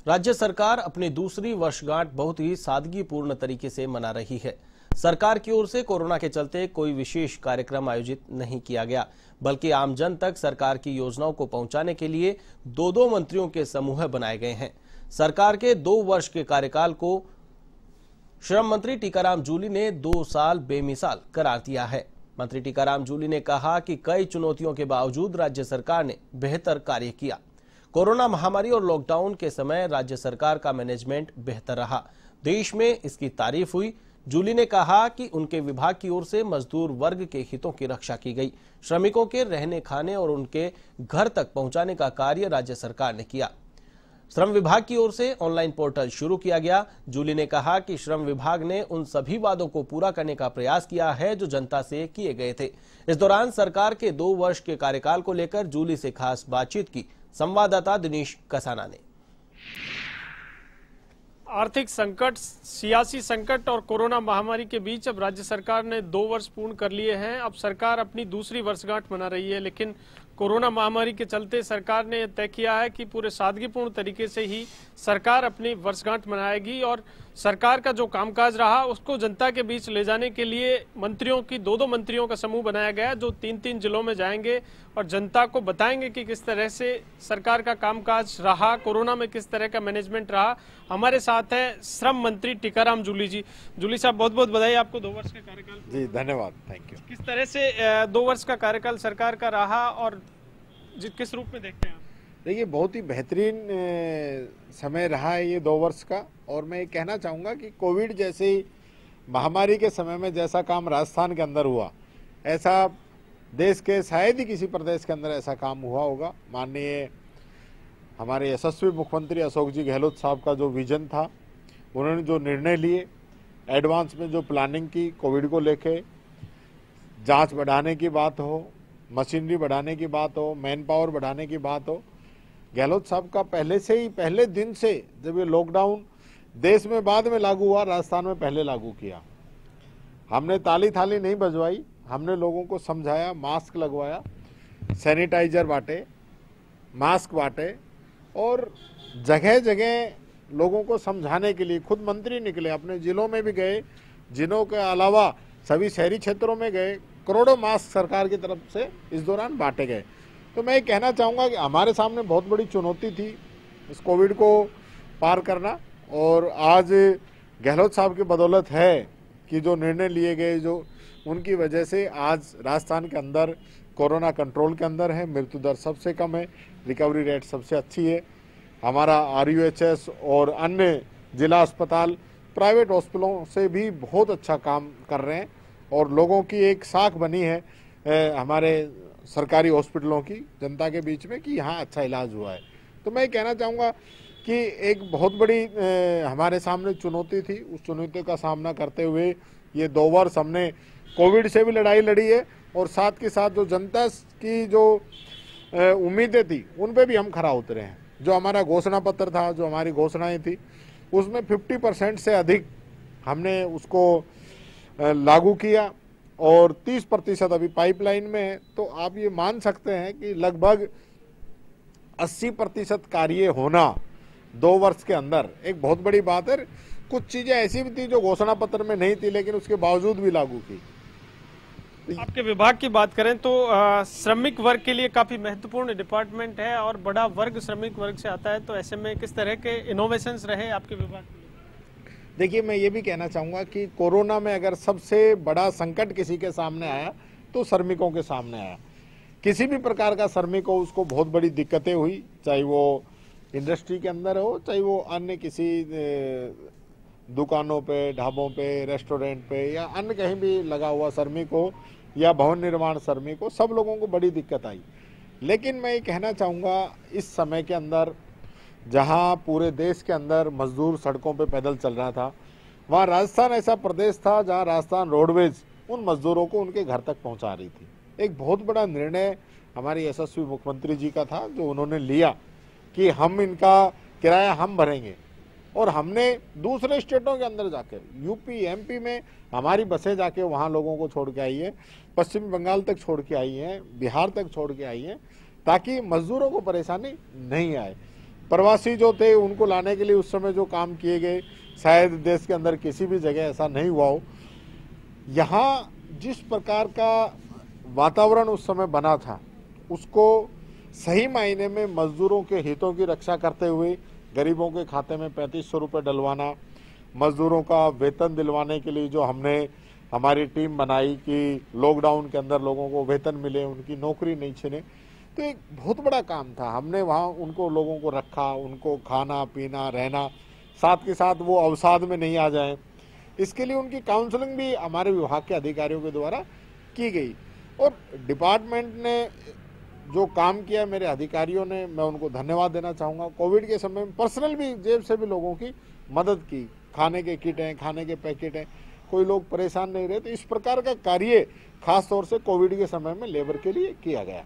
राज्य सरकार अपनी दूसरी वर्षगांठ बहुत ही सादगीपूर्ण तरीके से मना रही है। सरकार की ओर से कोरोना के चलते कोई विशेष कार्यक्रम आयोजित नहीं किया गया, बल्कि आमजन तक सरकार की योजनाओं को पहुंचाने के लिए दो मंत्रियों के समूह बनाए गए हैं। सरकार के 2 वर्ष के कार्यकाल को श्रम मंत्री टीकाराम जूली ने 2 साल बेमिसाल करार दिया है। मंत्री टीकाराम जूली ने कहा कि कई चुनौतियों के बावजूद राज्य सरकार ने बेहतर कार्य किया। कोरोना महामारी और लॉकडाउन के समय राज्य सरकार का मैनेजमेंट बेहतर रहा, देश में इसकी तारीफ हुई। जूली ने कहा कि उनके विभाग की ओर से मजदूर वर्ग के हितों की रक्षा की गई। श्रमिकों के रहने खाने और उनके घर तक पहुंचाने का कार्य राज्य सरकार ने किया। श्रम विभाग की ओर से ऑनलाइन पोर्टल शुरू किया गया। जूली ने कहा कि श्रम विभाग ने उन सभी वादों को पूरा करने का प्रयास किया है जो जनता से किए गए थे। इस दौरान सरकार के 2 वर्ष के कार्यकाल को लेकर जूली से खास बातचीत की संवाददाता दिनेश कसाना ने। आर्थिक संकट, सियासी संकट और कोरोना महामारी के बीच अब राज्य सरकार ने 2 वर्ष पूर्ण कर लिए हैं। अब सरकार अपनी दूसरी वर्षगांठ मना रही है, लेकिन कोरोना महामारी के चलते सरकार ने तय किया है कि पूरे सादगीपूर्ण तरीके से ही सरकार अपनी वर्षगांठ मनाएगी और सरकार का जो कामकाज रहा उसको जनता के बीच ले जाने के लिए मंत्रियों की 2 मंत्रियों का समूह बनाया गया, जो 3 जिलों में जाएंगे और जनता को बताएंगे कि किस तरह से सरकार का कामकाज रहा, कोरोना में किस तरह का मैनेजमेंट रहा। हमारे साथ है श्रम मंत्री टीकाराम जूली जी। जूली साहब, बहुत बहुत बधाई आपको 2 वर्ष के कार्यकाल। जी धन्यवाद, थैंक यू। किस तरह से 2 वर्ष का कार्यकाल सरकार का रहा और किस रूप में देखते हैं आप? देखिए, बहुत ही बेहतरीन समय रहा है ये 2 वर्ष का। और मैं ये कहना चाहूँगा कि कोविड जैसे ही महामारी के समय में जैसा काम राजस्थान के अंदर हुआ, ऐसा देश के शायद ही किसी प्रदेश के अंदर ऐसा काम हुआ होगा। माननीय हमारे यशस्वी मुख्यमंत्री अशोक जी गहलोत साहब का जो विजन था, उन्होंने जो निर्णय लिए, एडवांस में जो प्लानिंग की कोविड को लेके, जांच बढ़ाने की बात हो, मशीनरी बढ़ाने की बात हो, मैन पावर बढ़ाने की बात हो, गहलोत साहब का पहले से ही, पहले दिन से, जब ये लॉकडाउन देश में बाद में लागू हुआ, राजस्थान में पहले लागू किया। हमने ताली थाली नहीं बजवाई, हमने लोगों को समझाया, मास्क लगवाया, सैनिटाइजर बांटे, मास्क बांटे और जगह जगह लोगों को समझाने के लिए खुद मंत्री निकले, अपने जिलों में भी गए, जिलों के अलावा सभी शहरी क्षेत्रों में गए। करोड़ों मास्क सरकार की तरफ से इस दौरान बांटे गए। तो मैं ये कहना चाहूँगा कि हमारे सामने बहुत बड़ी चुनौती थी इस कोविड को पार करना, और आज गहलोत साहब की बदौलत है कि जो निर्णय लिए गए, जो उनकी वजह से आज राजस्थान के अंदर कोरोना कंट्रोल के अंदर है, मृत्यु दर सबसे कम है, रिकवरी रेट सबसे अच्छी है। हमारा RUHS और अन्य जिला अस्पताल, प्राइवेट हॉस्पिटलों से भी बहुत अच्छा काम कर रहे हैं और लोगों की एक साख बनी है हमारे सरकारी हॉस्पिटलों की जनता के बीच में कि यहाँ अच्छा इलाज हुआ है। तो मैं कहना चाहूँगा कि एक बहुत बड़ी हमारे सामने चुनौती थी, उस चुनौती का सामना करते हुए ये 2 वर्ष हमने कोविड से भी लड़ाई लड़ी है और साथ के साथ जो जनता की जो उम्मीदें थी उन पे भी हम खरा उतरे हैं। जो हमारा घोषणा पत्र था, जो हमारी घोषणाएं थी, उसमें 50% से अधिक हमने उसको लागू किया और 30% अभी पाइपलाइन में है। तो आप ये मान सकते हैं कि लगभग 80% कार्य होना 2 वर्ष के अंदर एक बहुत बड़ी बात है। कुछ चीजें ऐसी भी थी जो घोषणा पत्र में नहीं थी, लेकिन उसके बावजूद भी लागू की। आपके विभाग की बात करें तो श्रमिक वर्ग के लिए काफी महत्वपूर्ण डिपार्टमेंट है और बड़ा वर्ग श्रमिक वर्ग से आता है, तो ऐसे में किस तरह के इनोवेशंस रहे आपके विभाग में? देखिए, मैं ये भी कहना चाहूँगा कि कोरोना में अगर सबसे बड़ा संकट किसी के सामने आया तो श्रमिकों के सामने आया। किसी भी प्रकार का श्रमिक हो, उसको बहुत बड़ी दिक्कतें हुई, चाहे वो इंडस्ट्री के अंदर हो, चाहे वो अन्य किसी दुकानों पे, ढाबों पे, रेस्टोरेंट पे या अन्य कहीं भी लगा हुआ श्रमिक हो या भवन निर्माण श्रमिक हो, सब लोगों को बड़ी दिक्कत आई। लेकिन मैं ये कहना चाहूँगा, इस समय के अंदर जहां पूरे देश के अंदर मजदूर सड़कों पे पैदल चल रहा था, वहां राजस्थान ऐसा प्रदेश था जहां राजस्थान रोडवेज उन मजदूरों को उनके घर तक पहुंचा रही थी। एक बहुत बड़ा निर्णय हमारे यशस्वी मुख्यमंत्री जी का था, जो उन्होंने लिया कि हम इनका किराया हम भरेंगे। और हमने दूसरे स्टेटों के अंदर जाकर यूपी, MP में हमारी बसें जाके वहाँ लोगों को छोड़ के आई है, पश्चिम बंगाल तक छोड़ के आई हैं, बिहार तक छोड़ के आई हैं, ताकि मजदूरों को परेशानी नहीं आए। प्रवासी जो थे उनको लाने के लिए उस समय जो काम किए गए, शायद देश के अंदर किसी भी जगह ऐसा नहीं हुआ हो। यहाँ जिस प्रकार का वातावरण उस समय बना था, उसको सही मायने में मजदूरों के हितों की रक्षा करते हुए गरीबों के खाते में 3500 रुपये डलवाना, मजदूरों का वेतन दिलवाने के लिए जो हमने हमारी टीम बनाई कि लॉकडाउन के अंदर लोगों को वेतन मिले, उनकी नौकरी नहीं छिने, तो एक बहुत बड़ा काम था। हमने वहाँ उनको लोगों को रखा, उनको खाना पीना रहना, साथ के साथ वो अवसाद में नहीं आ जाएं, इसके लिए उनकी काउंसलिंग भी हमारे विभाग के अधिकारियों के द्वारा की गई। और डिपार्टमेंट ने जो काम किया, मेरे अधिकारियों ने, मैं उनको धन्यवाद देना चाहूँगा। कोविड के समय में पर्सनल भी जेब से भी लोगों की मदद की, खाने के किट हैं, खाने के पैकेट हैं, कोई लोग परेशान नहीं रहे। तो इस प्रकार का कार्य खास तौर से कोविड के समय में लेबर के लिए किया गया।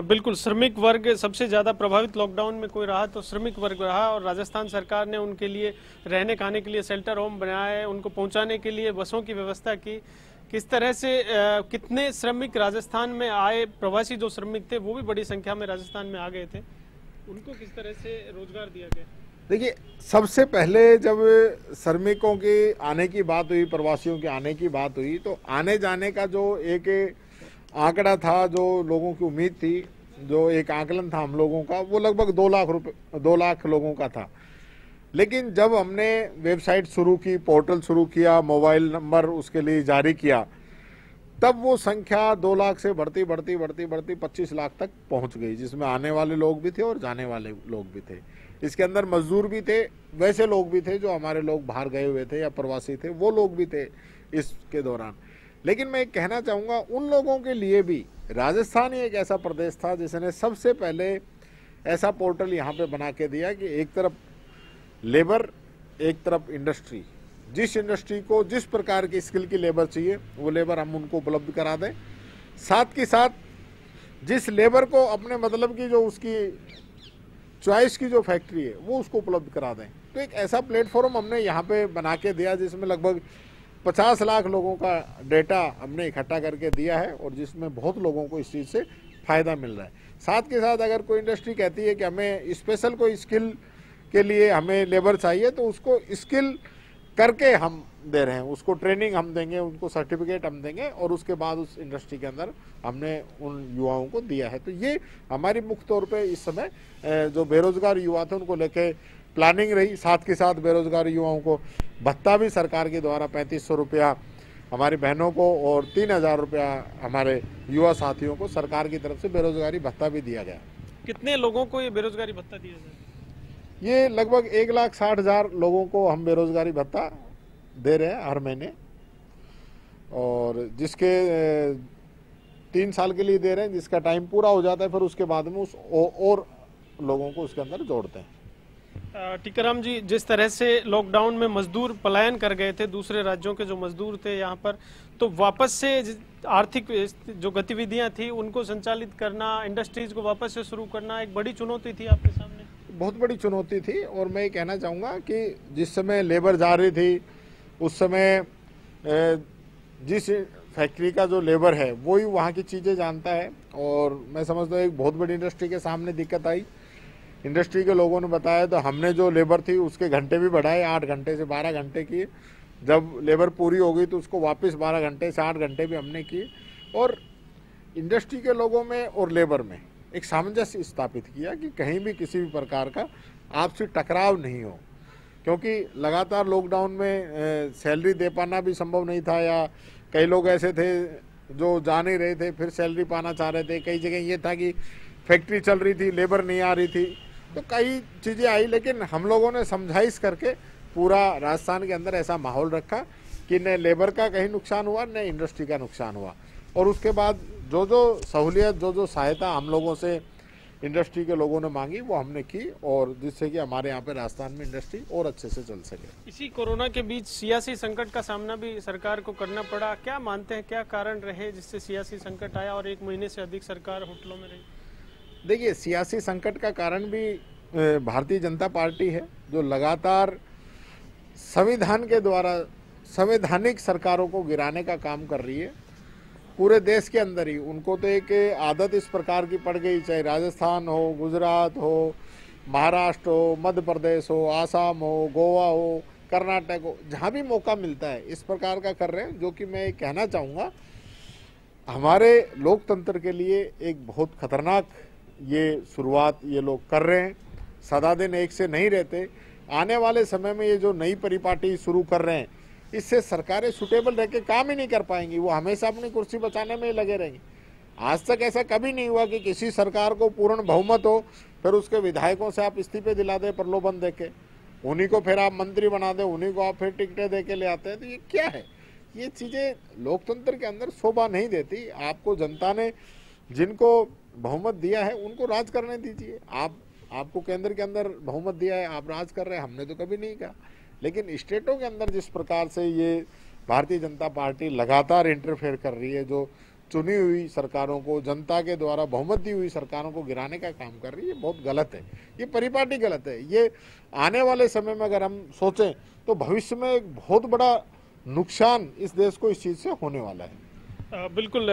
बिल्कुल, श्रमिक वर्ग सबसे ज़्यादा प्रभावित लॉकडाउन में कोई रहा तो श्रमिक वर्ग रहा, और राजस्थान सरकार ने उनके लिए रहने खाने के लिए शेल्टर होम बनाया है, उनको पहुंचाने के लिए बसों की व्यवस्था की। किस तरह से कितने श्रमिक राजस्थान में आए, प्रवासी जो श्रमिक थे वो भी बड़ी संख्या में राजस्थान में आ गए थे, उनको किस तरह से रोजगार दिया गया? देखिए, सबसे पहले जब श्रमिकों के आने की बात हुई, प्रवासियों के आने की बात हुई, तो आने जाने का जो एक आंकड़ा था, जो लोगों की उम्मीद थी, जो एक आकलन था हम लोगों का, वो लगभग 2 लाख लोगों का था। लेकिन जब हमने वेबसाइट शुरू की, पोर्टल शुरू किया, मोबाइल नंबर उसके लिए जारी किया, तब वो संख्या 2 लाख से बढ़ती 25 लाख तक पहुंच गई, जिसमें आने वाले लोग भी थे और जाने वाले लोग भी थे। इसके अंदर मजदूर भी थे, वैसे लोग भी थे जो हमारे लोग बाहर गए हुए थे या प्रवासी थे, वो लोग भी थे इसके दौरान। लेकिन मैं कहना चाहूँगा, उन लोगों के लिए भी राजस्थान ही एक ऐसा प्रदेश था जिसने सबसे पहले ऐसा पोर्टल यहाँ पे बना के दिया कि एक तरफ लेबर, एक तरफ इंडस्ट्री। जिस इंडस्ट्री को जिस प्रकार की स्किल की लेबर चाहिए, वो लेबर हम उनको उपलब्ध करा दें। साथ के साथ जिस लेबर को अपने मतलब की जो उसकी चॉइस की जो फैक्ट्री है, वो उसको उपलब्ध करा दें। तो एक ऐसा प्लेटफॉर्म हमने यहाँ पे बना के दिया जिसमें लगभग 50 लाख लोगों का डेटा हमने इकट्ठा करके दिया है, और जिसमें बहुत लोगों को इस चीज़ से फ़ायदा मिल रहा है। साथ के साथ अगर कोई इंडस्ट्री कहती है कि हमें स्पेशल कोई स्किल के लिए हमें लेबर चाहिए, तो उसको स्किल करके हम दे रहे हैं, उसको ट्रेनिंग हम देंगे, उनको सर्टिफिकेट हम देंगे, और उसके बाद उस इंडस्ट्री के अंदर हमने उन युवाओं को दिया है। तो ये हमारी मुख्य तौर पे इस समय जो बेरोजगार युवा थे उनको लेके प्लानिंग रही। साथ के साथ बेरोजगार युवाओं को भत्ता भी सरकार के द्वारा 3500 रुपया हमारी बहनों को और 3000 रुपया हमारे युवा साथियों को सरकार की तरफ से बेरोजगारी भत्ता भी दिया गया। कितने लोगों को ये बेरोजगारी भत्ता दिया जाए? ये लगभग 1,60,000 लोगों को हम बेरोजगारी भत्ता दे रहे हैं हर महीने, और जिसके 3 साल के लिए दे रहे हैं, जिसका टाइम पूरा हो जाता है फिर उसके बाद में उस और लोगों को उसके अंदर जोड़ते हैं। टीकाराम जी, जिस तरह से लॉकडाउन में मजदूर पलायन कर गए थे, दूसरे राज्यों के जो मजदूर थे यहाँ पर, तो वापस से आर्थिक जो गतिविधियां थी उनको संचालित करना, इंडस्ट्रीज को वापस से शुरू करना एक बड़ी चुनौती थी आपके सामने? बहुत बड़ी चुनौती थी, और मैं ये कहना चाहूँगा कि जिस समय लेबर जा रही थी, उस समय जिस फैक्ट्री का जो लेबर है वही वहाँ की चीज़ें जानता है, और मैं समझता हूँ एक बहुत बड़ी इंडस्ट्री के सामने दिक्कत आई। इंडस्ट्री के लोगों ने बताया तो हमने जो लेबर थी उसके घंटे भी बढ़ाए, 8 घंटे से 12 घंटे किए। जब लेबर पूरी हो गई तो उसको वापस 12 घंटे से 8 घंटे भी हमने किए, और इंडस्ट्री के लोगों में और लेबर में एक सामंजस्य स्थापित किया कि कहीं भी किसी भी प्रकार का आपसी टकराव नहीं हो, क्योंकि लगातार लॉकडाउन में सैलरी दे पाना भी संभव नहीं था, या कई लोग ऐसे थे जो जा नहीं रहे थे फिर सैलरी पाना चाह रहे थे। कई जगह ये था कि फैक्ट्री चल रही थी, लेबर नहीं आ रही थी, तो कई चीज़ें आई, लेकिन हम लोगों ने समझाइश करके पूरा राजस्थान के अंदर ऐसा माहौल रखा कि न लेबर का कहीं नुकसान हुआ, न इंडस्ट्री का नुकसान हुआ। और उसके बाद जो जो सहूलियत, जो जो सहायता हम लोगों से इंडस्ट्री के लोगों ने मांगी वो हमने की, और जिससे कि हमारे यहाँ पे राजस्थान में इंडस्ट्री और अच्छे से चल सके। इसी कोरोना के बीच सियासी संकट का सामना भी सरकार को करना पड़ा। क्या मानते हैं, क्या कारण रहे जिससे सियासी संकट आया और 1 महीने से अधिक सरकार होटलों में रही? देखिए, सियासी संकट का कारण भी भारतीय जनता पार्टी है, जो लगातार संविधान के द्वारा संवैधानिक सरकारों को गिराने का काम कर रही है। पूरे देश के अंदर ही उनको तो एक आदत इस प्रकार की पड़ गई, चाहे राजस्थान हो, गुजरात हो, महाराष्ट्र हो, मध्य प्रदेश हो, आसाम हो, गोवा हो, कर्नाटक हो, जहाँ भी मौका मिलता है इस प्रकार का कर रहे हैं, जो कि मैं कहना चाहूँगा हमारे लोकतंत्र के लिए एक बहुत खतरनाक ये शुरुआत ये लोग कर रहे हैं। सदा दिन एक से नहीं रहते। आने वाले समय में ये जो नई परिपाटी शुरू कर रहे हैं, इससे सरकारें सुटेबल रह के काम ही नहीं कर पाएंगी, वो हमेशा अपनी कुर्सी बचाने में ही लगे रहेंगे। आज तक ऐसा कभी नहीं हुआ कि किसी सरकार को पूर्ण बहुमत हो, फिर उसके विधायकों से आप इस्तीफे दिला दे प्रलोभन देके, उन्हीं को फिर आप मंत्री बना दे, उन्हीं को आप फिर टिकटें दे के ले आते हैं। तो ये क्या है? ये चीज़ें लोकतंत्र के अंदर शोभा नहीं देती। आपको जनता ने जिनको बहुमत दिया है उनको राज करने दीजिए। आपको केंद्र के अंदर बहुमत दिया है, आप राज कर रहे हैं, हमने तो कभी नहीं कहा। लेकिन स्टेटों के अंदर जिस प्रकार से ये भारतीय जनता पार्टी लगातार इंटरफेयर कर रही है, जो चुनी हुई सरकारों को, जनता के द्वारा बहुमत दी हुई सरकारों को गिराने का काम कर रही है, बहुत गलत है। ये परिपाटी गलत है। ये आने वाले समय में अगर हम सोचें तो भविष्य में एक बहुत बड़ा नुकसान इस देश को इस चीज से होने वाला है। बिल्कुल।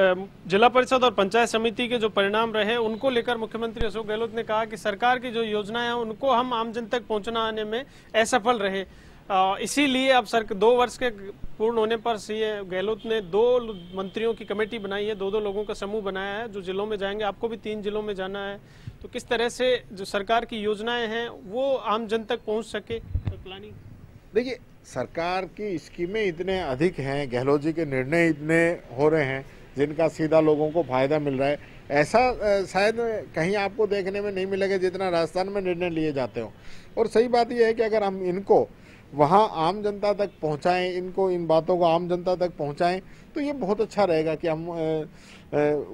जिला परिषद और पंचायत समिति के जो परिणाम रहे उनको लेकर मुख्यमंत्री अशोक गहलोत ने कहा कि सरकार की जो योजनाएं हैं उनको हम आम जन तक पहुंचाने में असफल रहे। इसीलिए अब 2 वर्ष के पूर्ण होने पर सीएम गहलोत ने 2 मंत्रियों की कमेटी बनाई है, 2 लोगों का समूह बनाया है जो जिलों में जाएंगे। आपको भी 3 जिलों में जाना है, तो किस तरह से जो सरकार की योजनाएं हैं वो आम जन तक पहुंच सके, तो प्लानिंग? देखिए, सरकार की स्कीमें इतने अधिक हैं, गहलोत जी के निर्णय इतने हो रहे हैं जिनका सीधा लोगों को फायदा मिल रहा है। ऐसा शायद कहीं आपको देखने में नहीं मिलेगा जितना राजस्थान में निर्णय लिए जाते हो। और सही बात यह है कि अगर हम इनको वहाँ आम जनता तक पहुँचाएं, इनको इन बातों को आम जनता तक पहुँचाएं, तो ये बहुत अच्छा रहेगा कि हम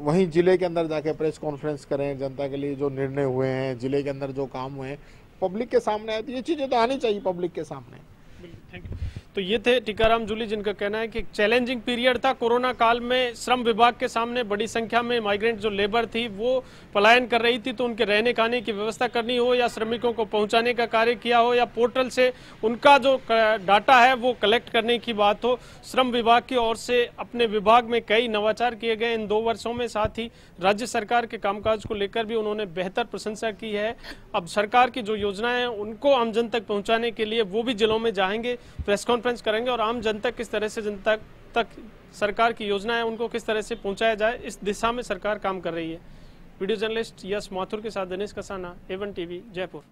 वहीं जिले के अंदर जाके प्रेस कॉन्फ्रेंस करें, जनता के लिए जो निर्णय हुए हैं, जिले के अंदर जो काम हुए हैं पब्लिक के सामने आए। तो ये चीज़ें तो आनी चाहिए पब्लिक के सामने। Thank you. तो ये थे टीकाराम जूली, जिनका कहना है कि चैलेंजिंग पीरियड था कोरोना काल में। श्रम विभाग के सामने बड़ी संख्या में माइग्रेंट जो लेबर थी वो पलायन कर रही थी, तो उनके रहने खाने की व्यवस्था करनी हो या श्रमिकों को पहुंचाने का कार्य किया हो या पोर्टल से उनका जो डाटा है वो कलेक्ट करने की बात हो, श्रम विभाग की ओर से अपने विभाग में कई नवाचार किए गए इन 2 वर्षों में। साथ ही राज्य सरकार के कामकाज को लेकर भी उन्होंने बेहतर प्रशंसा की है। अब सरकार की जो योजनाएं हैं उनको आम जन तक पहुंचाने के लिए वो भी जिलों में जाएंगे, प्रेस कॉन्फ्रेंस करेंगे और आम जनता किस तरह से जनता तक सरकार की योजना है उनको किस तरह से पहुंचाया जाए, इस दिशा में सरकार काम कर रही है। वीडियो जर्नलिस्ट यश माथुर के साथ दिनेश कसाना, A1 टीवी, जयपुर।